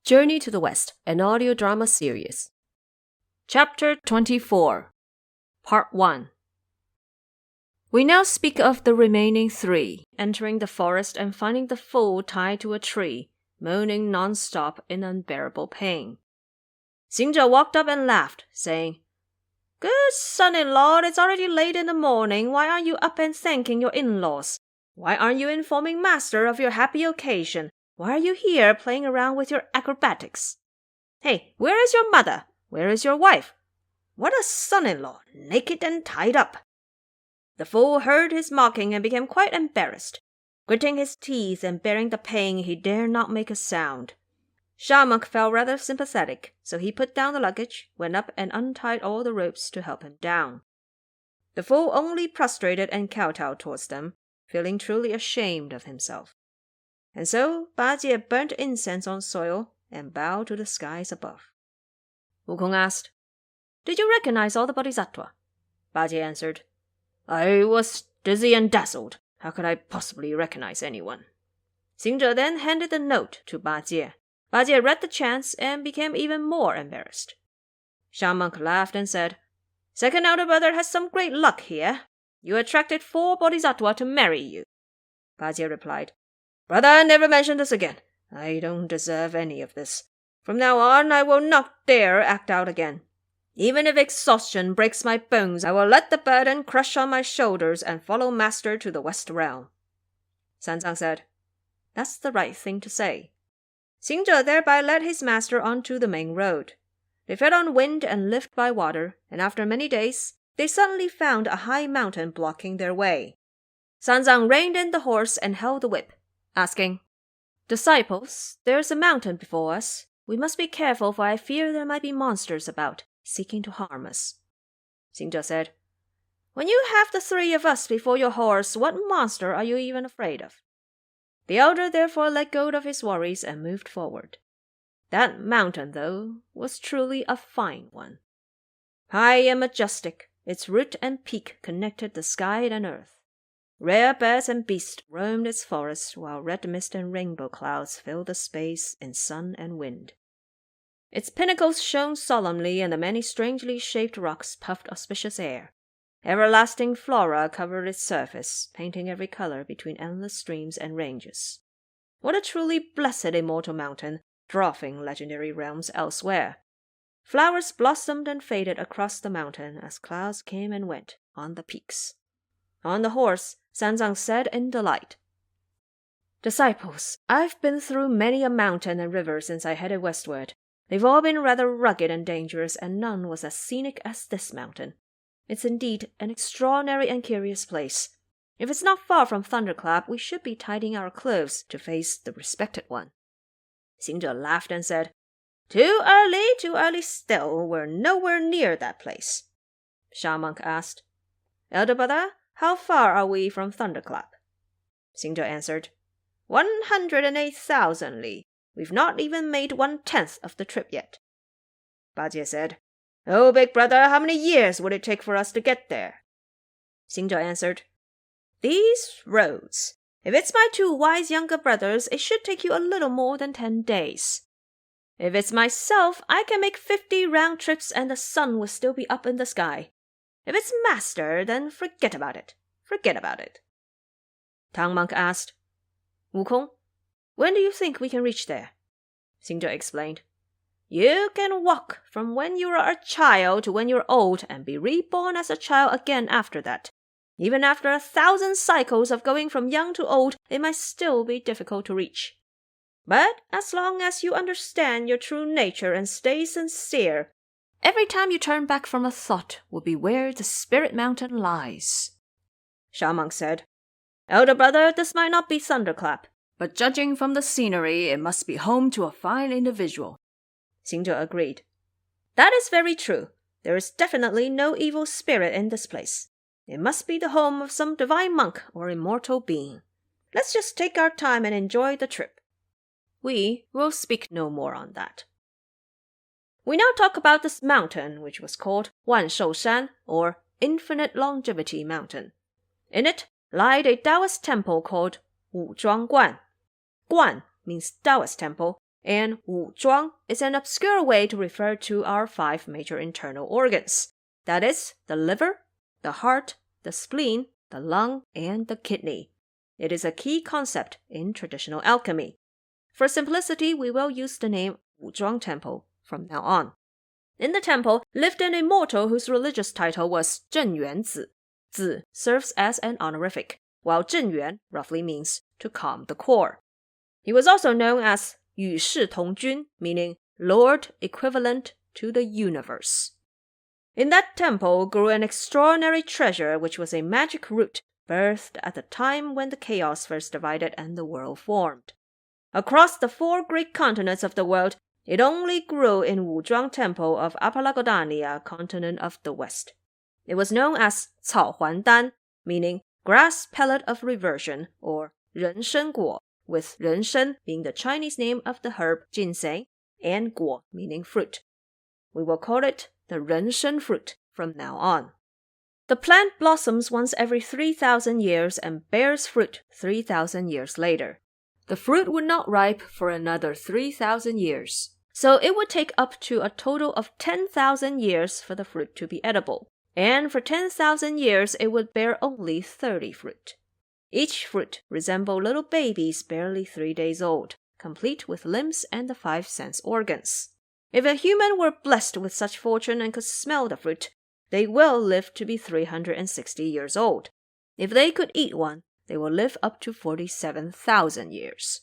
Journey to the West, an audio drama series. Chapter 24, Part 1. We now speak of the remaining three, entering the forest and finding the fool tied to a tree, moaning non-stop in unbearable pain. Xingzhe walked up and laughed, saying, "Good son-in-law, it's already late in the morning. Why aren't you up and thanking your in-laws? Why aren't you informing master of your happy occasion? Why are you here playing around with your acrobatics? Hey, where is your mother? Where is your wife? What a son-in-law, naked and tied up." The fool heard his mocking and became quite embarrassed. Gritting his teeth and bearing the pain, he dared not make a sound. Shamonk felt rather sympathetic, so he put down the luggage, went up and untied all the ropes to help him down. The fool only prostrated and kowtowed towards them, feeling truly ashamed of himself. And so Bajie burnt incense on soil and bowed to the skies above. Wukong asked, "Did you recognize all the bodhisattva?" Bajie answered, "I was dizzy and dazzled. How could I possibly recognize anyone?" Xingzhe then handed the note to Bajie. Bajie read the chants and became even more embarrassed. Shamonk laughed and said, "Second elder brother has some great luck here. You attracted 4 bodhisattva to marry you." Bajie replied, "Brother, never mention this again. I don't deserve any of this. From now on, I will not dare act out again. Even if exhaustion breaks my bones, I will let the burden crush on my shoulders and follow master to the West Realm." Sanzang said, "That's the right thing to say." Xingzhe thereby led his master onto the main road. They fed on wind and lived by water, and after many days, they suddenly found a high mountain blocking their way. Sanzang reined in the horse and held the whip, asking, "Disciples, there is a mountain before us. We must be careful, for I fear there might be monsters about, seeking to harm us." Xingzhe said, "When you have the 3 of us before your horse, what monster are you even afraid of?" The elder therefore let go of his worries and moved forward. That mountain, though, was truly a fine one. High and majestic, its root and peak connected the sky and earth. Rare birds and beasts roamed its forest, while red mist and rainbow clouds filled the space in sun and wind. Its pinnacles shone solemnly, and the many strangely shaped rocks puffed auspicious air. Everlasting flora covered its surface, painting every color between endless streams and ranges. What a truly blessed immortal mountain, dwarfing legendary realms elsewhere. Flowers blossomed and faded across the mountain as clouds came and went on the peaks. On the horse, Sanzang said in delight, "Disciples, I've been through many a mountain and river since I headed westward. They've all been rather rugged and dangerous, and none was as scenic as this mountain. It's indeed an extraordinary and curious place. If it's not far from Thunderclap, we should be tidying our clothes to face the respected one." Xingzhe laughed and said, too early still. We're nowhere near that place." Shamonk asked, "Elder brother, how far are we from Thunderclap?" Xingzhe answered, 108,000 li. We've not even made 1/10 of the trip yet." Bajie said, "Oh, big brother, how many years would it take for us to get there?" Xingzhe answered, "These roads. If it's my 2 wise younger brothers, it should take you a little more than 10 days. If it's myself, I can make 50 round trips and the sun will still be up in the sky. If it's master, then forget about it. Forget about it." Tang Monk asked, "Wukong, when do you think we can reach there?" Xingzhe explained, "You can walk from when you are a child to when you're old and be reborn as a child again after that. Even after 1,000 cycles of going from young to old, it might still be difficult to reach. But as long as you understand your true nature and stay sincere, every time you turn back from a thought will be where the spirit mountain lies." Shamonk said, "Elder brother, this might not be Thunderclap, but judging from the scenery, it must be home to a fine individual." Xingzhe agreed. "That is very true. There is definitely no evil spirit in this place. It must be the home of some divine monk or immortal being. Let's just take our time and enjoy the trip." We will speak no more on that. We now talk about this mountain, which was called 万寿山, or Infinite Longevity Mountain. In it lied a Taoist temple called 武装观. Guan means Taoist temple, and 武装 is an obscure way to refer to our 5 major internal organs. That is, the liver, the heart, the spleen, the lung, and the kidney. It is a key concept in traditional alchemy. For simplicity, we will use the name 武装 Temple from now on. In the temple lived an immortal whose religious title was 正元子. Zi serves as an honorific, while 正元roughly means to calm the core. He was also known as 与世同君, meaning Lord equivalent to the universe. In that temple grew an extraordinary treasure, which was a magic root birthed at the time when the chaos first divided and the world formed. Across the 4 great continents of the world, it only grew in Wuzhuang Temple of Apalagodania, continent of the West. It was known as 草还丹, meaning grass pellet of reversion, or 人参果, with 人参being the Chinese name of the herb ginseng, and 果 meaning fruit. We will call it the 人参 fruit from now on. The plant blossoms once every 3,000 years and bears fruit 3,000 years later. The fruit would not ripe for another 3,000 years, so it would take up to a total of 10,000 years for the fruit to be edible, and for 10,000 years it would bear only 30 fruit. Each fruit resembled little babies barely 3 days old, complete with limbs and the 5 sense organs. If a human were blessed with such fortune and could smell the fruit, they will live to be 360 years old. If they could eat one, they will live up to 47,000 years.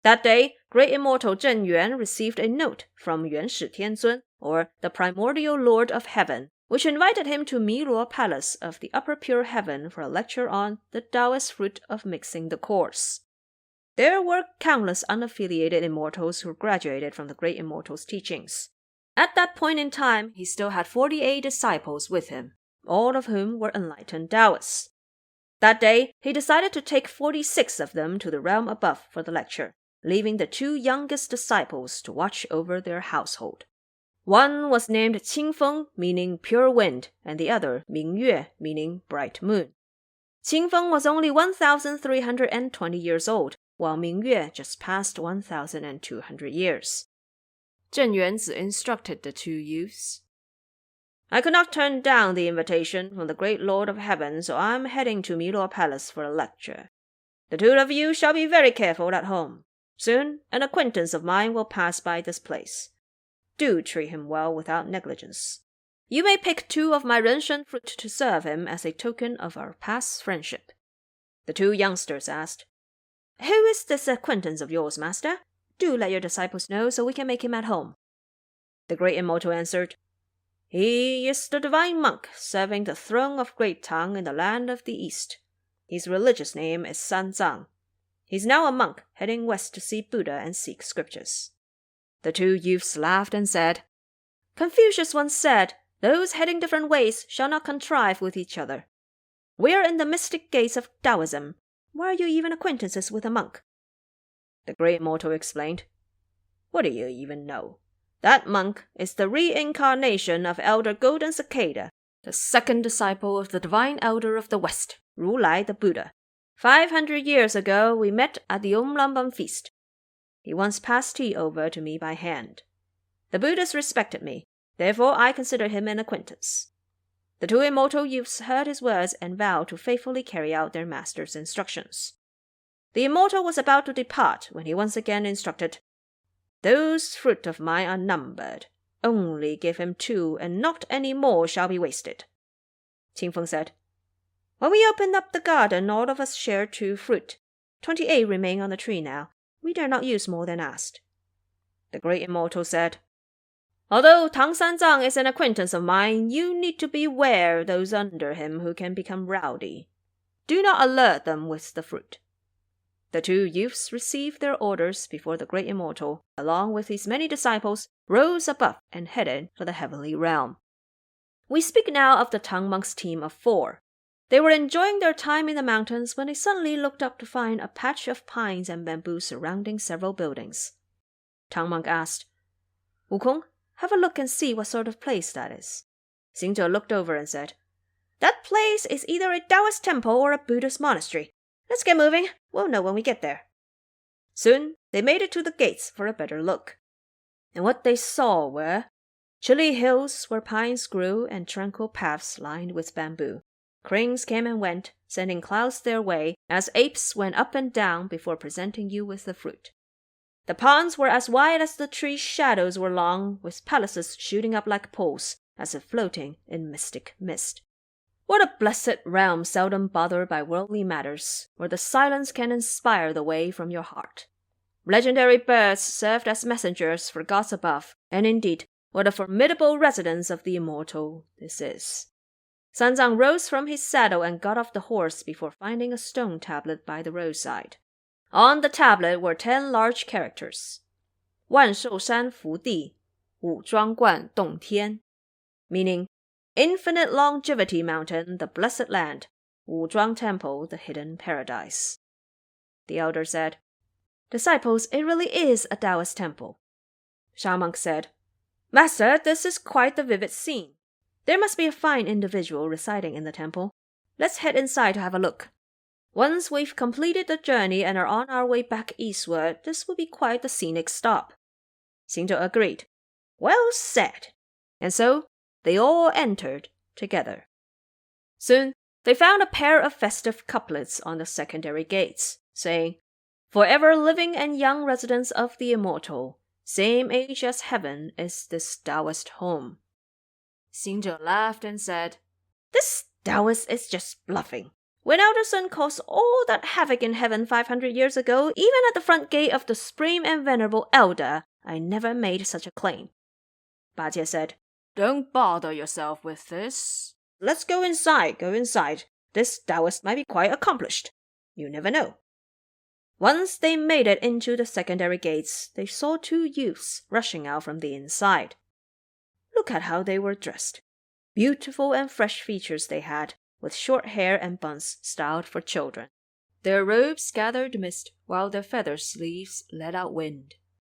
That day, great immortal Zhen Yuan received a note from Yuan Shi Tianzun, or the primordial Lord of Heaven, which invited him to Miluo Palace of the Upper Pure Heaven for a lecture on the Taoist fruit of mixing the course. There were countless unaffiliated immortals who graduated from the great immortal's teachings. At that point in time, he still had 48 disciples with him, all of whom were enlightened Taoists. That day, he decided to take 46 of them to the realm above for the lecture, leaving the 2 youngest disciples to watch over their household. One was named Qingfeng, meaning pure wind, and the other Mingyue, meaning bright moon. Qingfeng was only 1,320 years old, while Mingyue just passed 1,200 years. Zhen Yuanzi instructed the 2 youths. I could not turn down the invitation from the great Lord of Heaven, so I am heading to Miluo Palace for a lecture. The 2 of you shall be very careful at home. Soon, an acquaintance of mine will pass by this place. Do treat him well without negligence. You may pick 2 of my renshan fruit to serve him as a token of our past friendship. The 2 youngsters asked, Who is this acquaintance of yours, master? Do let your disciples know so we can make him at home. The great immortal answered, He is the divine monk serving the throne of Great Tang in the land of the East. His religious name is Sanzang. He's now a monk heading west to see Buddha and seek scriptures. The 2 youths laughed and said, Confucius once said, Those heading different ways shall not contrive with each other. We are in the mystic gates of Taoism. Why are you even acquaintances with a monk? The great immortal explained, What do you even know? That monk is the reincarnation of Elder Golden Cicada, the 2nd disciple of the divine elder of the West, Ru Lai the Buddha. 500 years ago, we met at the Omlambam feast. He once passed tea over to me by hand. The Buddhas respected me, therefore I consider him an acquaintance. The 2 immortal youths heard his words and vowed to faithfully carry out their master's instructions. The immortal was about to depart when he once again instructed, Those fruit of mine are numbered. Only give him 2, and not any more shall be wasted. Qingfeng said, When we opened up the garden, all of us shared 2 fruit. 28 remain on the tree now. We dare not use more than asked. The great immortal said, Although Tang Sanzang is an acquaintance of mine, you need to beware those under him who can become rowdy. Do not alert them with the fruit. The 2 youths received their orders before the great immortal, along with his many disciples, rose above and headed for the heavenly realm. We speak now of the Tang monks' team of 4. They were enjoying their time in the mountains when they suddenly looked up to find a patch of pines and bamboo surrounding several buildings. Tang monk asked, Wukong, have a look and see what sort of place that is. Xingzhe looked over and said, That place is either a Taoist temple or a Buddhist monastery. Let's get moving. We'll know when we get there. Soon, they made it to the gates for a better look. And what they saw were chilly hills where pines grew and tranquil paths lined with bamboo. Cranes came and went, sending clouds their way as apes went up and down before presenting you with the fruit. The ponds were as wide as the trees' shadows were long, with palaces shooting up like poles, as if floating in mystic mist. What a blessed realm seldom bothered by worldly matters, where the silence can inspire the way from your heart. Legendary birds served as messengers for gods above, and indeed, what a formidable residence of the immortal this is. Sanzang rose from his saddle and got off the horse before finding a stone tablet by the roadside. On the tablet were 10 large characters. 万寿山福地，武装观洞天, meaning Infinite Longevity Mountain, the blessed land, 武装 Temple, the hidden paradise. The elder said, Disciples, it really is a Taoist temple. Sha monk said, Master, this is quite the vivid scene. There must be a fine individual residing in the temple. Let's head inside to have a look. Once we've completed the journey and are on our way back eastward, this will be quite the scenic stop. Xingzhe agreed. Well said. And so, they all entered together. Soon, they found a pair of festive couplets on the secondary gates, saying, Forever living and young residents of the immortal, same age as heaven is this Taoist home. Xingzhe laughed and said, This Taoist is just bluffing. When Elder Sun caused all that havoc in heaven 500 years ago, even at the front gate of the supreme and venerable elder, I never made such a claim. Ba Jie said, Don't bother yourself with this. Let's go inside. This Taoist might be quite accomplished. You never know. Once they made it into the secondary gates, they saw 2 youths rushing out from the inside. Look at how they were dressed. Beautiful and fresh features they had, with short hair and buns styled for children. Their robes gathered mist, while their feather sleeves let out wind.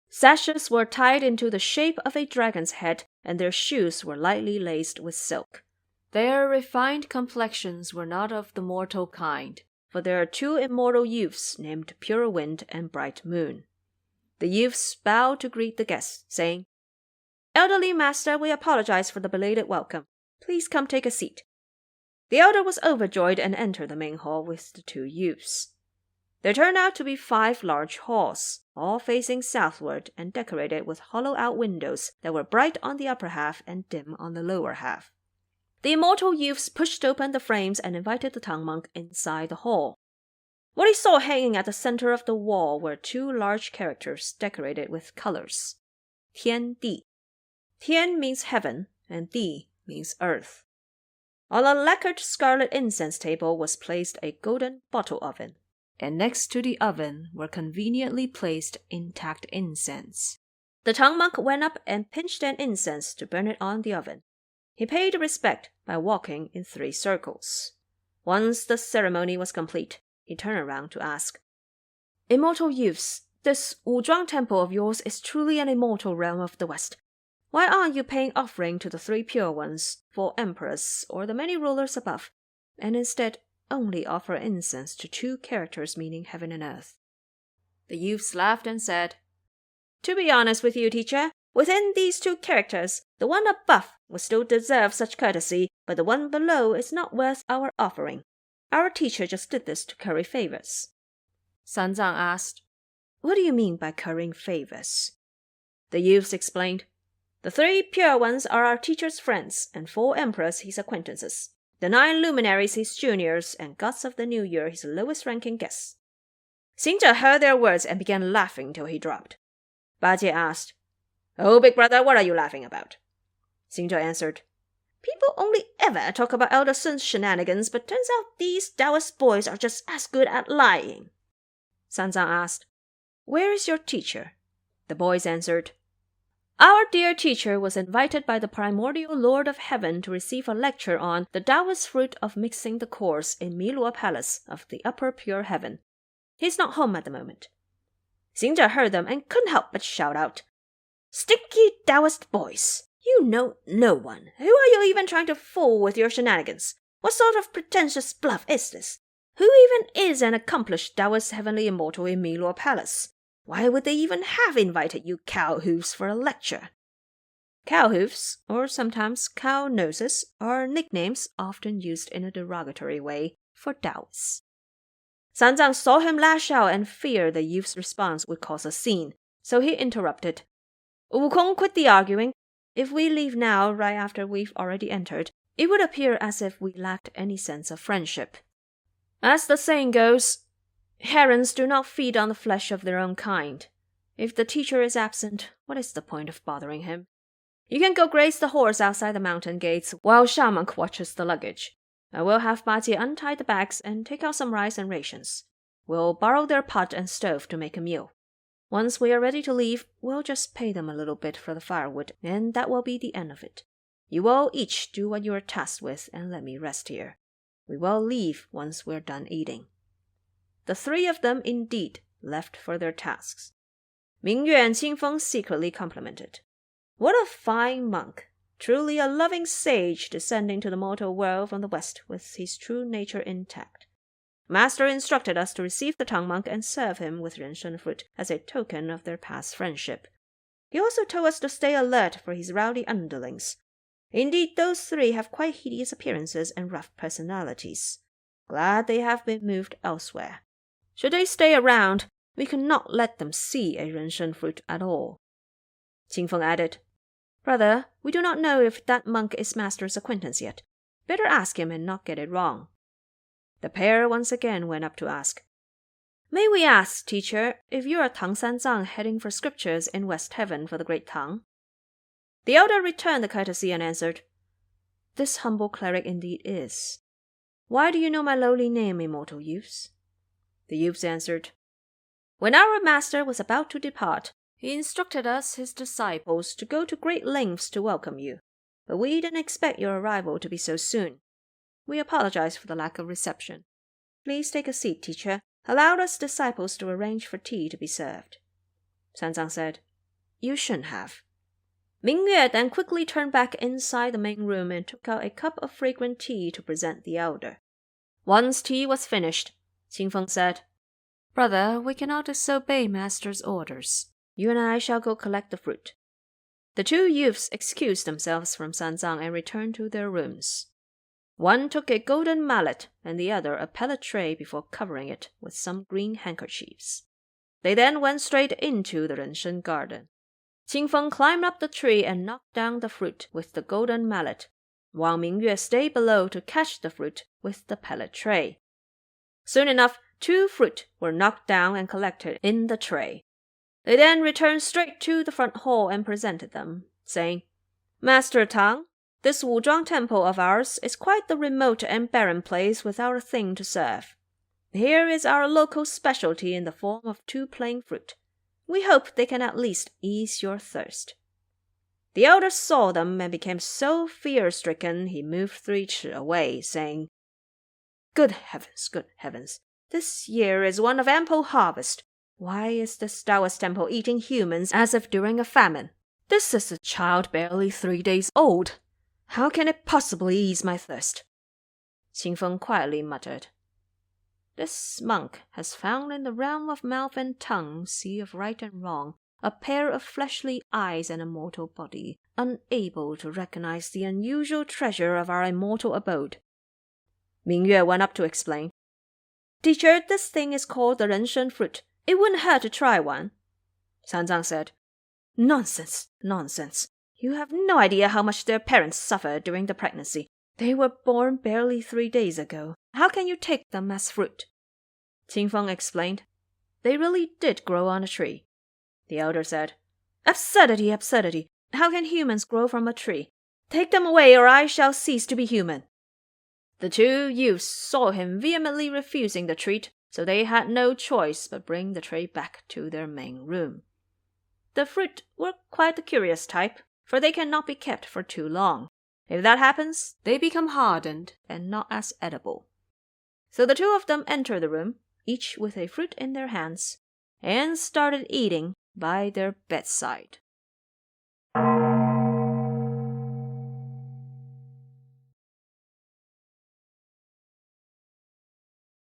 Sashes were tied into the shape of a dragon's head, and their shoes were lightly laced with silk. Their refined complexions were not of the mortal kind, for there are 2 immortal youths named Pure Wind and Bright Moon. The youths bowed to greet the guests, saying, Elderly master, we apologize for the belated welcome. Please come take a seat. The elder was overjoyed and entered the main hall with the 2 youths. There turned out to be 5 large halls, all facing southward and decorated with hollowed-out windows that were bright on the upper half and dim on the lower half. The immortal youths pushed open the frames and invited the Tang monk inside the hall. What he saw hanging at the center of the wall were 2 large characters decorated with colors. Tian Di. Tian means heaven, and Di means earth. On a lacquered scarlet incense table was placed a golden bottle oven, and next to the oven were conveniently placed intact incense. The Tang monk went up and pinched an incense to burn it on the oven. He paid respect by walking in 3 circles. Once the ceremony was complete, he turned around to ask, Immortal youths, this Wuzhuang temple of yours is truly an immortal realm of the West. Why aren't you paying offering to the 3 pure ones, 4 emperors, or the many rulers above, and instead only offer incense to 2 characters meaning heaven and earth? The youths laughed and said, To be honest with you, teacher, within these 2 characters, the one above would still deserve such courtesy, but the one below is not worth our offering. Our teacher just did this to curry favors. Sanzang asked, What do you mean by currying favors? The youths explained, The 3 pure ones are our teacher's friends, and 4 emperors his acquaintances. The 9 luminaries his juniors, and gods of the new year his lowest-ranking guests. Xingzhe heard their words and began laughing till he dropped. Ba Jie asked, Oh, big brother, what are you laughing about? Xingzhe answered, People only ever talk about Elder Sun's shenanigans, but turns out these Taoist boys are just as good at lying. Sanzang asked, Where is your teacher? The boys answered, Our dear teacher was invited by the primordial Lord of Heaven to receive a lecture on the Taoist fruit of mixing the course in Miluo Palace of the Upper Pure Heaven. He's not home at the moment. Xingzhe heard them and couldn't help but shout out, Sticky Taoist boys! You know no one. Who are you even trying to fool with your shenanigans? What sort of pretentious bluff is this? Who even is an accomplished Taoist heavenly immortal in Milor Palace? Why would they even have invited you cow-hoofs for a lecture? Cow-hoofs, or sometimes cow-noses, are nicknames often used in a derogatory way for Taoists. Sanzang saw him lash out and feared the youth's response would cause a scene, so he interrupted. Wukong, quit the arguing. If we leave now, right after we've already entered, it would appear as if we lacked any sense of friendship. As the saying goes, herons do not feed on the flesh of their own kind. If the teacher is absent, what is the point of bothering him? You can go graze the horse outside the mountain gates while Shamonk watches the luggage. I will have Bajie untie the bags and take out some rice and rations. We'll borrow their pot and stove to make a meal. Once we are ready to leave, we'll just pay them a little bit for the firewood, and that will be the end of it. You will each do what you are tasked with and let me rest here. We will leave once we're done eating. The three of them indeed left for their tasks. Mingyue and Qingfeng secretly complimented. What a fine monk! Truly a loving sage descending to the mortal world from the west with his true nature intact. Master instructed us to receive the tongue monk and serve him with renshen fruit as a token of their past friendship. He also told us to stay alert for his rowdy underlings. Indeed, those three have quite hideous appearances and rough personalities. Glad they have been moved elsewhere. Should they stay around, we could not let them see a renshen fruit at all. Qingfeng added, Brother, we do not know if that monk is Master's acquaintance yet. Better ask him and not get it wrong. The pair once again went up to ask, May we ask, teacher, if you are Tang Sanzang heading for scriptures in West Heaven for the Great Tang? The elder returned the courtesy and answered, This humble cleric indeed is. Why do you know my lowly name, immortal youths? The youths answered, When our master was about to depart, he instructed us, his disciples, to go to great lengths to welcome you, but we didn't expect your arrival to be so soon. We apologize for the lack of reception. Please take a seat, teacher. Allow us disciples to arrange for tea to be served. Sanzang said, You shouldn't have. Mingyue then quickly turned back inside the main room and took out a cup of fragrant tea to present the elder. Once tea was finished, Qingfeng said, Brother, we cannot disobey Master's orders. You and I shall go collect the fruit. The two youths excused themselves from Sanzang and returned to their rooms. One took a golden mallet and the other a pellet tray before covering it with some green handkerchiefs. They then went straight into the renshen garden. Qingfeng climbed up the tree and knocked down the fruit with the golden mallet, while Mingyue stayed below to catch the fruit with the pellet tray. Soon enough, 2 fruit were knocked down and collected in the tray. They then returned straight to the front hall and presented them, saying, Master Tang, this Wuzhuang temple of ours is quite the remote and barren place without a thing to serve. Here is our local specialty in the form of 2 plain fruit. We hope they can at least ease your thirst. The elder saw them and became so fear-stricken he moved 3 chi away, saying, Good heavens, this year is one of ample harvest. Why is this Taoist temple eating humans as if during a famine? This is a child barely 3 days old. How can it possibly ease my thirst? Qingfeng quietly muttered, This monk has found in the realm of mouth and tongue, sea of right and wrong, a pair of fleshly eyes and a mortal body, unable to recognize the unusual treasure of our immortal abode. Mingyue went up to explain. Teacher, this thing is called the renshen fruit. It wouldn't hurt to try one. Sanzang said, Nonsense. You have no idea how much their parents suffered during the pregnancy. They were born barely 3 days ago. How can you take them as fruit? Qingfeng explained, They really did grow on a tree. The elder said, Absurdity. How can humans grow from a tree? Take them away or I shall cease to be human. The 2 youths saw him vehemently refusing the treat, so they had no choice but bring the tray back to their main room. The fruit were quite the curious type, for they cannot be kept for too long. If that happens, they become hardened and not as edible. So the 2 of them entered the room, each with a fruit in their hands, and started eating by their bedside.